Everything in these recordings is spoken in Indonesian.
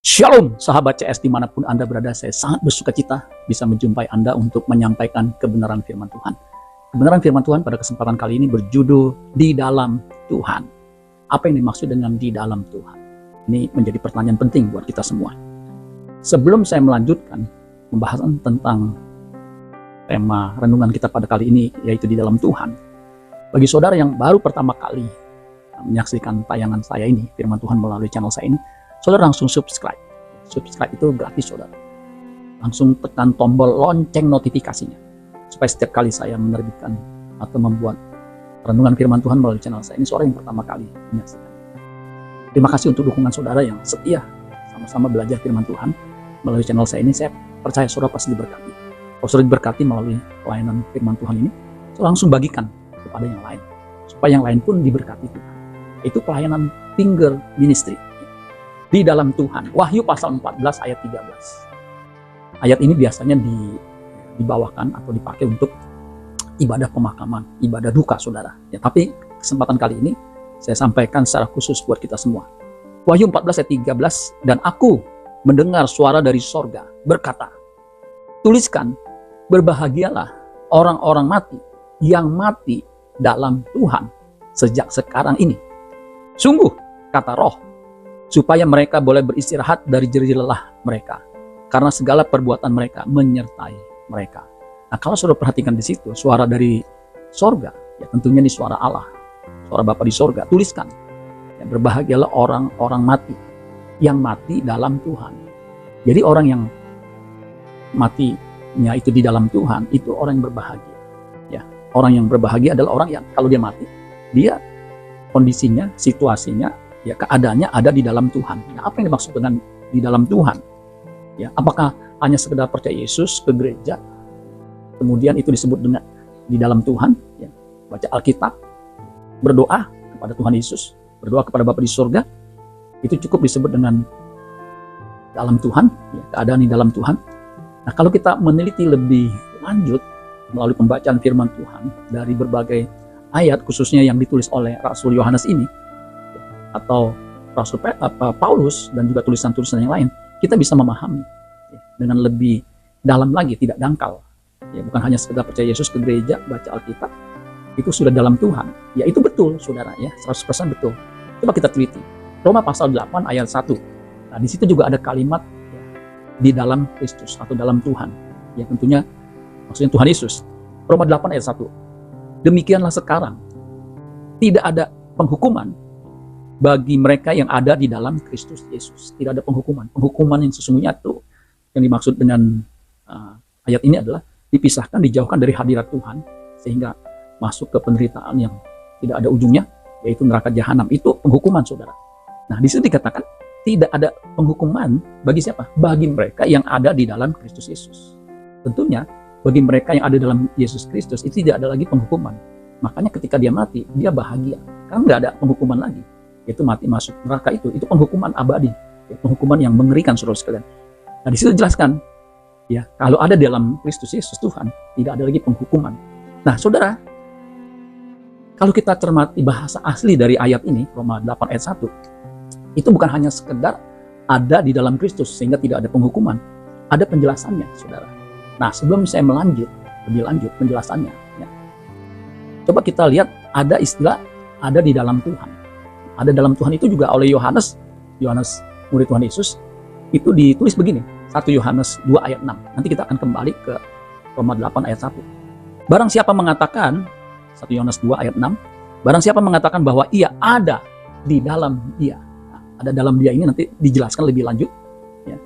Shalom sahabat CS dimanapun Anda berada, saya sangat bersuka cita bisa menjumpai Anda untuk menyampaikan kebenaran firman Tuhan. Kebenaran firman Tuhan pada kesempatan kali ini berjudul Di Dalam Tuhan. Apa yang dimaksud dengan di dalam Tuhan? Ini menjadi pertanyaan penting buat kita semua. Sebelum saya melanjutkan pembahasan tentang tema renungan kita pada kali ini, yaitu di dalam Tuhan. Bagi saudara yang baru pertama kali menyaksikan tayangan saya ini, firman Tuhan melalui channel saya ini, saudara langsung subscribe. Subscribe itu gratis, saudara. Langsung tekan tombol lonceng notifikasinya, supaya setiap kali saya menerbitkan atau membuat renungan firman Tuhan melalui channel saya ini, saudara yang pertama kali menyaksikan. Terima kasih untuk dukungan saudara yang setia sama-sama belajar firman Tuhan melalui channel saya ini. Saya percaya saudara pasti diberkati. Kalau saudara diberkati melalui pelayanan firman Tuhan ini, saudara langsung bagikan kepada yang lain, supaya yang lain pun diberkati Tuhan. Itu pelayanan finger ministry. Di dalam Tuhan. Wahyu pasal 14 ayat 13. Ayat ini biasanya dibawakan atau dipakai untuk ibadah pemakaman, ibadah duka, saudara. Ya, tapi kesempatan kali ini saya sampaikan secara khusus buat kita semua. Wahyu 14 ayat 13, dan aku mendengar suara dari sorga berkata, tuliskan, berbahagialah orang-orang mati yang mati dalam Tuhan sejak sekarang ini. Sungguh, kata Roh, supaya mereka boleh beristirahat dari jerih lelah mereka, karena segala perbuatan mereka menyertai mereka. Nah, kalau saudara perhatikan di situ, suara dari sorga, ya tentunya di suara Allah, suara Bapa di sorga. Tuliskan, ya, berbahagialah orang-orang mati yang mati dalam Tuhan. Jadi orang yang matinya itu di dalam Tuhan, itu orang yang berbahagia. Ya, orang yang berbahagia adalah orang yang kalau dia mati, dia kondisinya, situasinya, ya keadaannya ada di dalam Tuhan. Nah, apa yang dimaksud dengan di dalam Tuhan? Ya, apakah hanya sekedar percaya Yesus ke gereja, kemudian itu disebut dengan di dalam Tuhan? Ya, baca Alkitab, berdoa kepada Tuhan Yesus, berdoa kepada Bapa di surga, itu cukup disebut dengan dalam Tuhan, ya, keadaan di dalam Tuhan. Nah, kalau kita meneliti lebih lanjut melalui pembacaan firman Tuhan dari berbagai ayat, khususnya yang ditulis oleh Rasul Yohanes ini, atau Rasul Paulus dan juga tulisan-tulisan yang lain, kita bisa memahami ya, dengan lebih dalam lagi, tidak dangkal. Ya, bukan hanya sekedar percaya Yesus ke gereja, baca Alkitab, itu sudah dalam Tuhan. Ya, itu betul, saudara, ya, 100% betul. Coba kita teliti. Roma pasal 8 ayat 1. Nah, di situ juga ada kalimat ya, di dalam Kristus atau dalam Tuhan. Ya, tentunya maksudnya Tuhan Yesus. Roma 8 ayat 1. Demikianlah sekarang tidak ada penghukuman bagi mereka yang ada di dalam Kristus Yesus. Tidak ada penghukuman. Penghukuman yang sesungguhnya itu yang dimaksud dengan ayat ini adalah dipisahkan, dijauhkan dari hadirat Tuhan, sehingga masuk ke penderitaan yang tidak ada ujungnya, yaitu neraka jahanam. Itu penghukuman, saudara. Nah, di situ dikatakan tidak ada penghukuman bagi siapa? Bagi mereka yang ada di dalam Kristus Yesus. Tentunya bagi mereka yang ada dalam Yesus Kristus itu tidak ada lagi penghukuman. Makanya ketika dia mati, dia bahagia. Karena nggak ada penghukuman lagi. Itu mati masuk neraka itu penghukuman abadi, ya, penghukuman yang mengerikan, saudara sekalian. Nah, di situ dijelaskan, ya, kalau ada dalam Kristus Yesus Tuhan, tidak ada lagi penghukuman. Nah, saudara, kalau kita cermati bahasa asli dari ayat ini, Roma 8 ayat 1, itu bukan hanya sekedar ada di dalam Kristus sehingga tidak ada penghukuman. Ada penjelasannya, saudara. Nah, sebelum saya lebih lanjut penjelasannya, ya, coba kita lihat ada istilah ada di dalam Tuhan. Ada dalam Tuhan itu juga oleh Yohanes murid Tuhan Yesus, itu ditulis begini, 1 Yohanes 2 ayat 6. Nanti kita akan kembali ke Roma 8 ayat 1. Barang siapa mengatakan, 1 Yohanes 2 ayat 6, barang siapa mengatakan bahwa ia ada di dalam dia. Nah, ada dalam dia ini nanti dijelaskan lebih lanjut. Ya.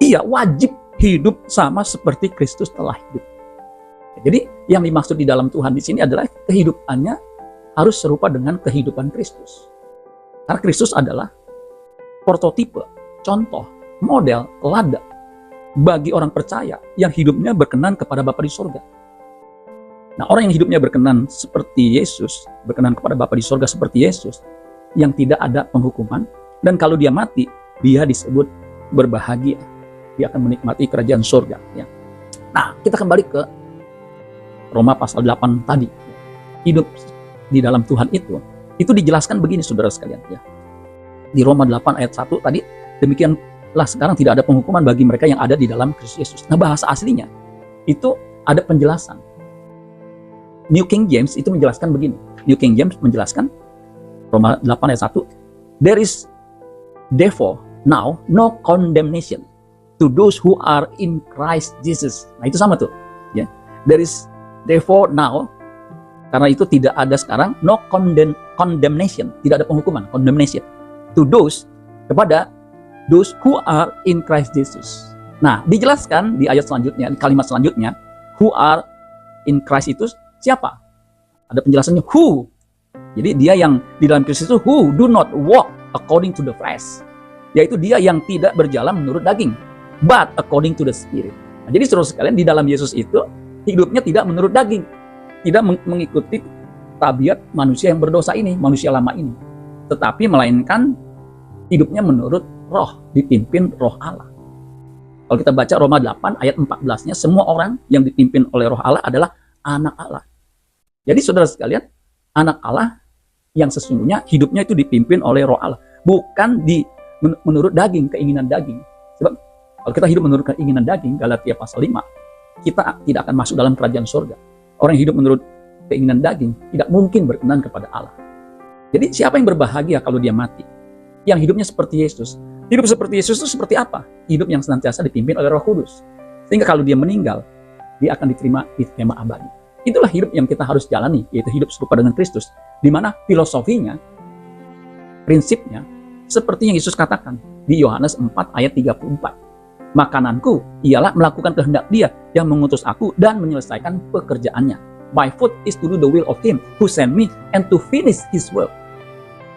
Ia wajib hidup sama seperti Kristus telah hidup. Jadi yang dimaksud di dalam Tuhan di sini adalah kehidupannya harus serupa dengan kehidupan Kristus. Karena Kristus adalah prototipe, contoh, model, teladan bagi orang percaya yang hidupnya berkenan kepada Bapa di surga. Nah, orang yang hidupnya berkenan seperti Yesus, berkenan kepada Bapa di surga seperti Yesus, yang tidak ada penghukuman, dan kalau dia mati, dia disebut berbahagia. Dia akan menikmati kerajaan surga. Ya. Nah, kita kembali ke Roma pasal 8 tadi. Hidup di dalam Tuhan itu dijelaskan begini, saudara sekalian, ya. Di Roma 8 ayat 1 tadi Demikianlah sekarang tidak ada penghukuman bagi mereka yang ada di dalam Kristus Yesus. Nah, bahasa aslinya itu ada penjelasan. New King James itu menjelaskan begini. New King James menjelaskan Roma 8 ayat 1. There is therefore now no condemnation to those who are in Christ Jesus. Nah, itu sama tuh. Ya. There is therefore now, karena itu tidak ada sekarang, no condemnation, tidak ada penghukuman, condemnation. To those, kepada those who are in Christ Jesus. Nah, dijelaskan di ayat selanjutnya, di kalimat selanjutnya, who are in Christ itu siapa? Ada penjelasannya who. Jadi dia yang di dalam Kristus itu who do not walk according to the flesh, yaitu dia yang tidak berjalan menurut daging, but according to the Spirit. Nah, jadi saudara sekalian, di dalam Yesus itu hidupnya tidak menurut daging, tidak mengikuti tabiat manusia yang berdosa ini, manusia lama ini, tetapi melainkan hidupnya menurut roh, dipimpin roh Allah. Kalau kita baca Roma 8 ayat 14-nya, semua orang yang dipimpin oleh roh Allah adalah anak Allah. Jadi saudara sekalian, anak Allah yang sesungguhnya hidupnya itu dipimpin oleh roh Allah, bukan menurut daging, keinginan daging. Sebab kalau kita hidup menurut keinginan daging, Galatia pasal 5, kita tidak akan masuk dalam kerajaan surga. Orang yang hidup menurut keinginan daging tidak mungkin berkenan kepada Allah. Jadi siapa yang berbahagia kalau dia mati? Yang hidupnya seperti Yesus. Hidup seperti Yesus itu seperti apa? Hidup yang senantiasa dipimpin oleh Roh Kudus. Sehingga kalau dia meninggal, dia akan diterima di tema abadi. Itulah hidup yang kita harus jalani, yaitu hidup serupa dengan Kristus, di mana filosofinya, prinsipnya, seperti yang Yesus katakan di Yohanes 4 ayat 34. Makananku ialah melakukan kehendak Dia yang mengutus aku dan menyelesaikan pekerjaannya. My food is to do the will of Him who sent me and to finish His work.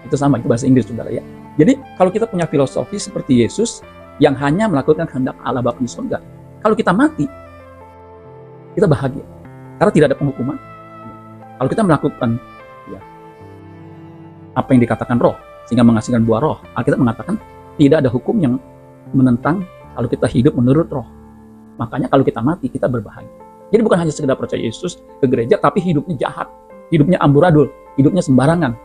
Itu sama, itu bahasa Inggris, saudara ya. Jadi kalau kita punya filosofi seperti Yesus yang hanya melakukan kehendak Allah Bapa di surga, kalau kita mati, kita bahagia. Karena tidak ada penghukuman. Kalau kita melakukan ya, apa yang dikatakan roh, sehingga menghasilkan buah roh, Alkitab mengatakan tidak ada hukum yang menentang kalau kita hidup menurut roh. Makanya kalau kita mati, kita berbahagia. Jadi bukan hanya sekedar percaya Yesus ke gereja, tapi hidupnya jahat, hidupnya amburadul, hidupnya sembarangan.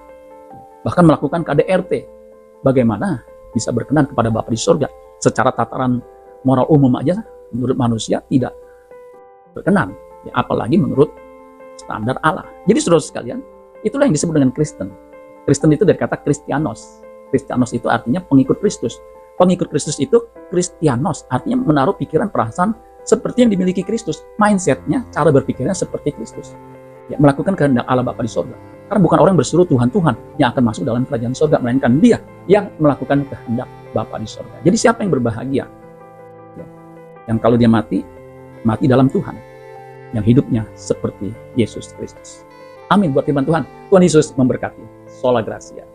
Bahkan melakukan KDRT. Bagaimana bisa berkenan kepada Bapa di surga? Secara tataran moral umum aja, menurut manusia tidak berkenan. Ya, apalagi menurut standar Allah. Jadi saudara sekalian, itulah yang disebut dengan Kristen. Kristen itu dari kata Kristianos. Kristianos itu artinya pengikut Kristus. Pengikut Kristus itu Kristianos, artinya menaruh pikiran perasaan seperti yang dimiliki Kristus. Mindsetnya, cara berpikirnya seperti Kristus. Ya, melakukan kehendak Allah Bapa di surga. Karena bukan orang berseru Tuhan-Tuhan yang akan masuk dalam kerajaan surga, melainkan dia yang melakukan kehendak Bapa di surga. Jadi siapa yang berbahagia? Ya, yang kalau dia mati, mati dalam Tuhan. Yang hidupnya seperti Yesus Kristus. Amin buat firman Tuhan. Tuhan Yesus memberkati. Sola Gracia.